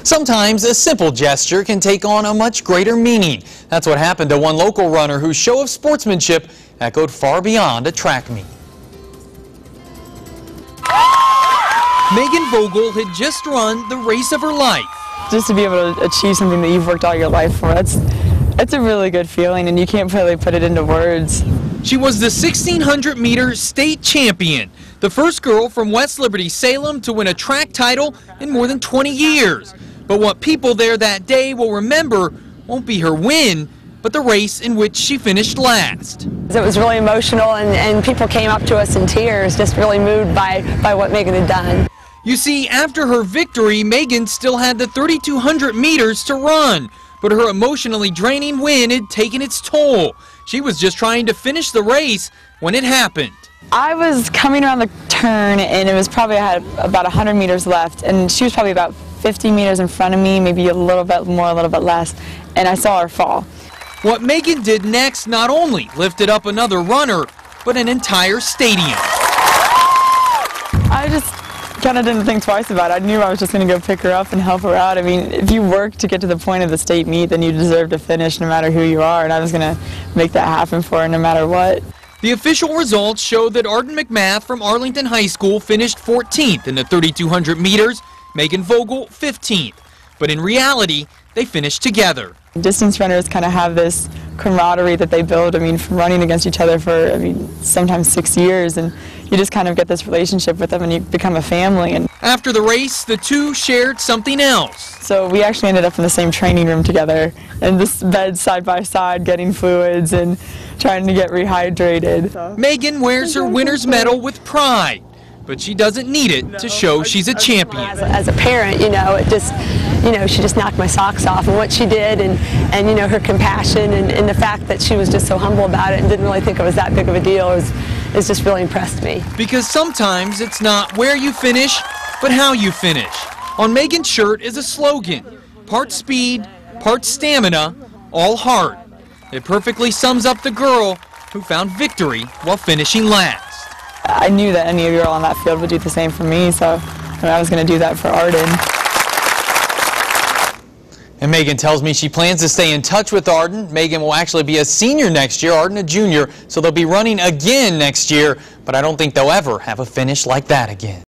Sometimes a simple gesture can take on a much greater meaning. That's what happened to one local runner whose show of sportsmanship echoed far beyond a track meet. Megan Vogel had just run the race of her life. Just to be able to achieve something that you've worked all your life for, it's a really good feeling, and you can't really put it into words. She was the 1,600-meter state champion, the first girl from West Liberty, Salem to win a track title in more than 20 years. But what people there that day will remember won't be her win, but the race in which she finished last. It was really emotional, and people came up to us in tears, just really moved by what Megan had done. You see, after her victory, Megan still had the 3,200 meters to run, but her emotionally draining win had taken its toll. She was just trying to finish the race when it happened. I was coming around the turn, and it was probably, I had about 100 meters left, and she was probably about 50 meters in front of me, maybe a little bit more, a little bit less, and I saw her fall. What Megan did next not only lifted up another runner, but an entire stadium. I just kind of didn't think twice about it. I knew I was just going to go pick her up and help her out. I mean, if you work to get to the point of the state meet, then you deserve to finish no matter who you are, and I was going to make that happen for her no matter what. The official results show that Arden McMath from Arlington High School finished 14th in the 3,200 meters, Megan Vogel 15th. But in reality, they finished together. Distance runners kind of have this camaraderie that they build, I mean, from running against each other for, sometimes 6 years, and you just kind of get this relationship with them and you become a family. And after the race, the two shared something else. So we actually ended up in the same training room together, and this bed side by side, getting fluids and trying to get rehydrated. Megan wears her winner's medal with pride, but she doesn't need it to show she's a champion. As a parent, it just, she just knocked my socks off, and what she did, and her compassion, and the fact that she was just so humble about it and didn't really think it was that big of a deal is just really impressed me. Because sometimes it's not where you finish, but how you finish. On Megan's shirt is a slogan: part speed, part stamina, all heart. It perfectly sums up the girl who found victory while finishing last. I knew that any girl on that field would do the same for me, so I was going to do that for Arden. And Megan tells me she plans to stay in touch with Arden. Megan will actually be a senior next year, Arden a junior, so they'll be running again next year, but I don't think they'll ever have a finish like that again.